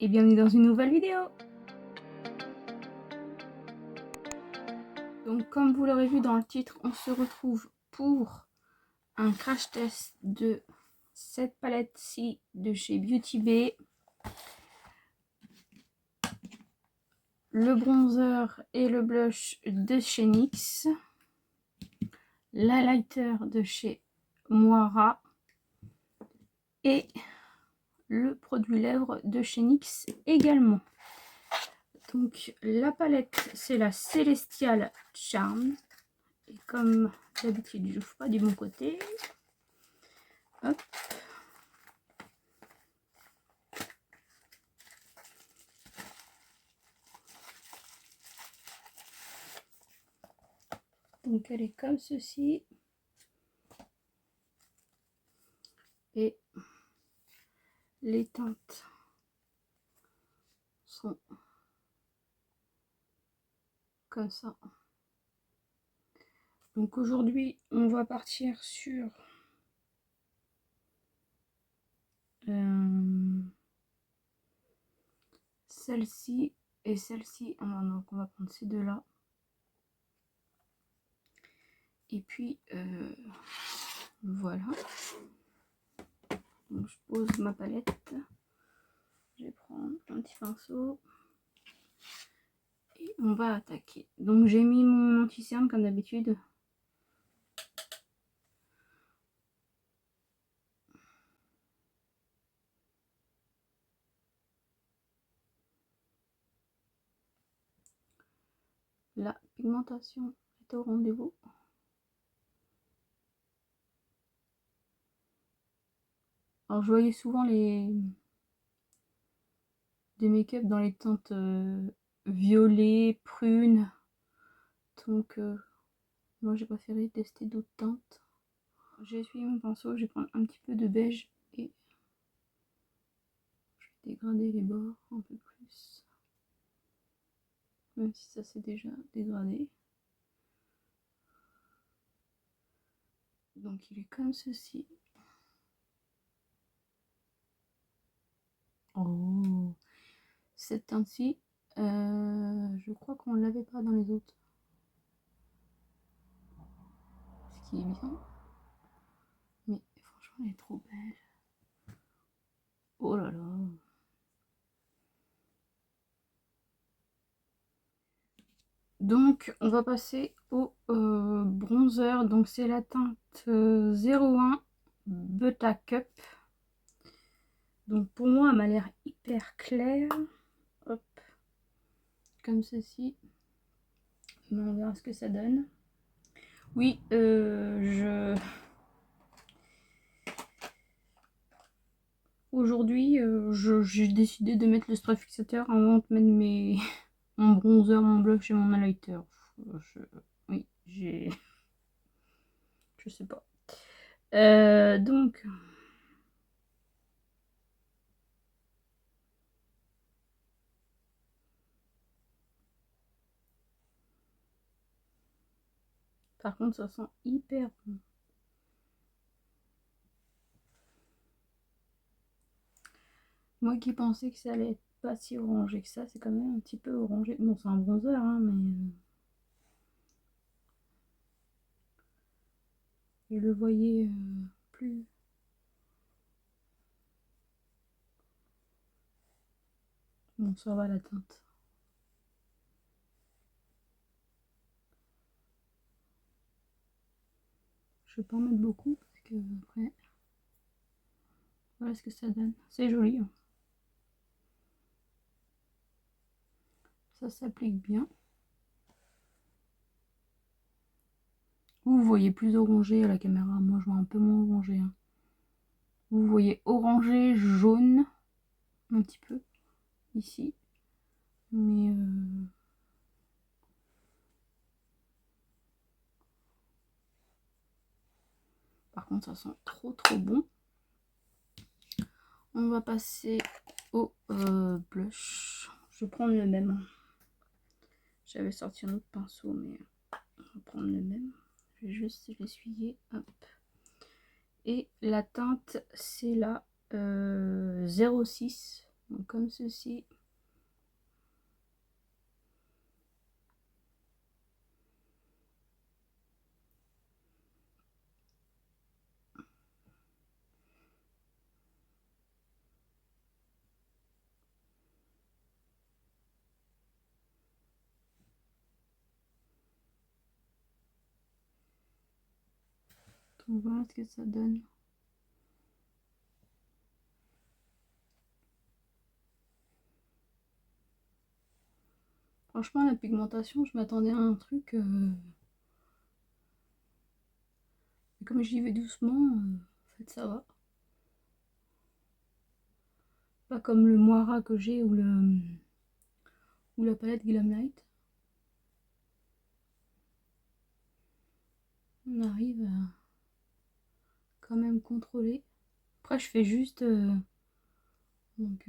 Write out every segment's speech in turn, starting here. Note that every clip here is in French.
et bienvenue dans une nouvelle vidéo. Donc comme vous l'aurez vu dans le titre, on se retrouve pour un crash test de cette palette-ci de chez Beauty Bay. Le bronzer et le blush de chez NYX. L'highlighter de chez Moira. Et le produit lèvres de chez NYX également. Donc la palette, c'est la Celestial Charm. Et comme d'habitude, je n'ouvre pas du bon côté. Hop. Donc elle est comme ceci. Et les teintes sont comme ça. Donc aujourd'hui, on va partir sur celle-ci et celle-ci. Donc on va prendre ces deux-là. Et puis voilà. Donc je pose ma palette. Je vais prendre un petit pinceau. Et on va attaquer. Donc j'ai mis mon anti-cerne comme d'habitude. La pigmentation est au rendez-vous. Alors je voyais souvent des make-up dans les teintes violet, prune. Donc moi j'ai préféré tester d'autres teintes. J'ai essuyé mon pinceau, je vais prendre un petit peu de beige et je vais dégrader les bords un peu plus. Même si ça s'est déjà dégradé. Donc il est comme ceci. Oh, cette teinte-ci, je crois qu'on ne l'avait pas dans les autres. Ce qui est bien. Mais franchement, elle est trop belle. Oh là là. Donc, on va passer au bronzer. Donc, c'est la teinte 01 Buttercup. Donc, pour moi, elle m'a l'air hyper claire. Hop. Comme ceci. Mais on verra ce que ça donne. Oui, aujourd'hui, j'ai décidé de mettre le spray fixateur avant de mettre mon bronzer, mon blush et mon highlighter. Oui, j'ai... Je sais pas. Donc... Par contre, ça sent hyper bon. Moi qui pensais que ça allait être pas si orangé que ça, c'est quand même un petit peu orangé. Bon, c'est un bronzer, hein, mais... je le voyais plus... Bon, ça va la teinte. Je vais pas en mettre beaucoup, parce que après... Voilà ce que ça donne. C'est joli. Hein. Ça s'applique bien. Vous voyez plus orangé à la caméra. Moi, je vois un peu moins orangé. Hein. Vous voyez orangé, jaune. Un petit peu. Ici. Mais... Par contre, ça sent trop bon. On va passer au blush. Je vais prendre le même. J'avais sorti un autre pinceau, mais on va prendre le même. Je vais juste l'essuyer. Hop. Et la teinte, c'est la 06 Donc, comme ceci. Donc voilà ce que ça donne. Franchement, la pigmentation, je m'attendais à un truc. Comme j'y vais doucement, en fait, ça va. Pas comme le Moira que j'ai ou la palette Glamlight. On arrive à quand même contrôler. Après, je fais juste. Donc.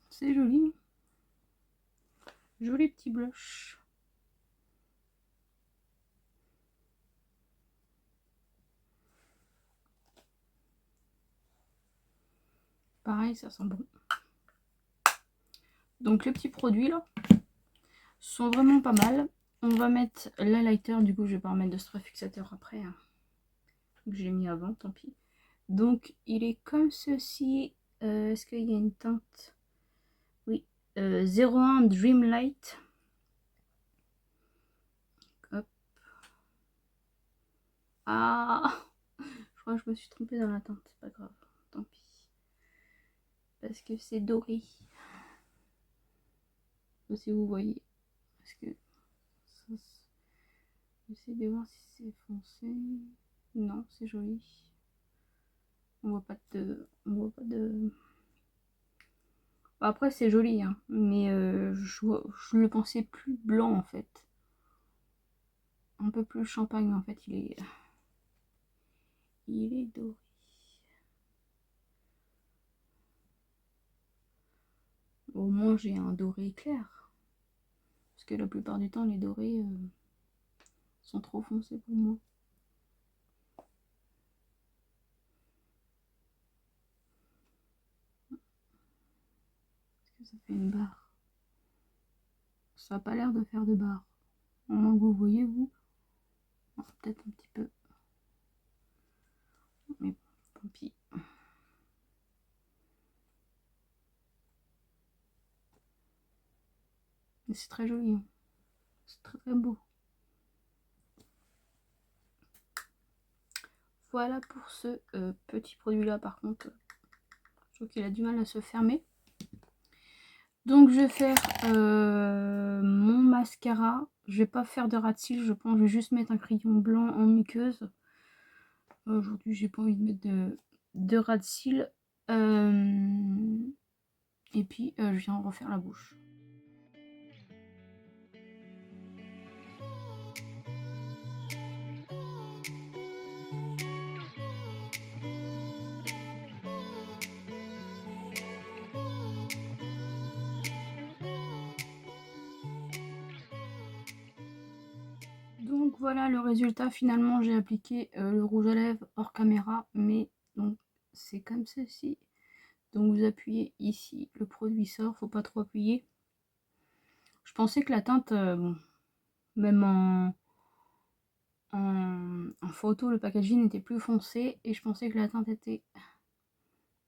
C'est joli. Joli petit blush. Pareil, ça sent bon. Donc les petits produits là sont vraiment pas mal. On va mettre l'highlighter, du coup je vais pas remettre de spray fixateur après. Hein. Que j'ai mis avant, tant pis. Donc il est comme ceci. Est-ce qu'il y a une teinte? Oui. 01 Dreamlight. Hop. Ah, je crois que je me suis trompée dans la teinte, c'est pas grave, tant pis. Parce que c'est doré. Je sais pas si vous voyez. Parce que j'essaie de voir si c'est foncé. Non, c'est joli. On voit pas de. On voit pas de. Après c'est joli, hein, mais je le pensais plus blanc en fait. Un peu plus champagne, mais en fait il est doré. Au moins j'ai un doré clair. Parce que la plupart du temps les dorés sont trop foncés pour moi. Est-ce que ça fait une barre? Ça n'a pas l'air de faire de barre. Au moins que vous voyez, vous. Peut-être un petit peu. Mais tant pis. Mais c'est très joli. Hein. C'est très très beau. Voilà pour ce petit produit là. Par contre, je trouve qu'il a du mal à se fermer. Donc je vais faire mon mascara. Je vais pas faire de ras de cils, je pense. Je vais juste mettre un crayon blanc en muqueuse. Aujourd'hui, j'ai pas envie de mettre de ras de cils. Et puis, je viens refaire la bouche. Donc voilà le résultat. Finalement, j'ai appliqué le rouge à lèvres hors caméra. Mais donc, c'est comme ceci. Donc vous appuyez ici, le produit sort. Faut pas trop appuyer. Je pensais que la teinte, bon, même en photo, le packaging était plus foncé et je pensais que la teinte était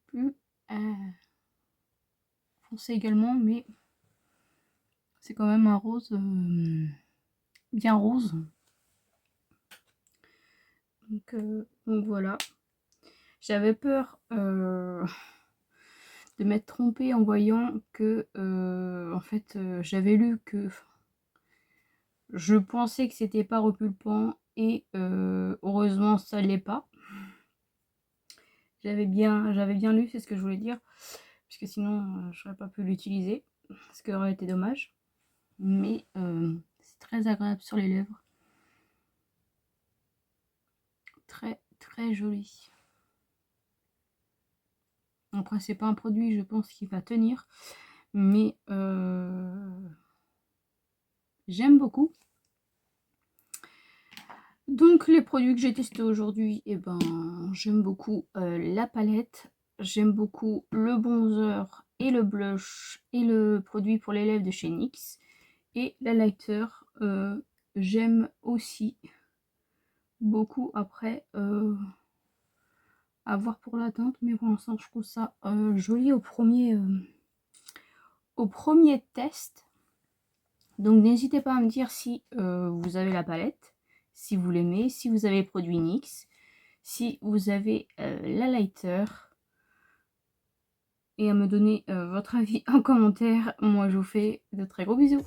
plus foncée également, mais c'est quand même un rose bien rose. Donc voilà. J'avais peur de m'être trompée en voyant que en fait j'avais lu que je pensais que c'était pas repulpant et heureusement ça l'est pas. J'avais bien lu, c'est ce que je voulais dire, puisque sinon je n'aurais pas pu l'utiliser, ce qui aurait été dommage. Mais c'est très agréable sur les lèvres. Très très joli. Après c'est pas un produit je pense qui va tenir, mais j'aime beaucoup. Donc les produits que j'ai testés aujourd'hui, eh ben, j'aime beaucoup la palette, j'aime beaucoup le bronzer et le blush et le produit pour les lèvres de chez NYX. Et la lighter, j'aime aussi beaucoup. Après, à voir pour la teinte, mais pour l'instant je trouve ça joli au premier test. Donc n'hésitez pas à me dire si vous avez la palette, si vous l'aimez, si vous avez les produits NYX, si vous avez la lighter, et à me donner votre avis en commentaire. Moi je vous fais de très gros bisous.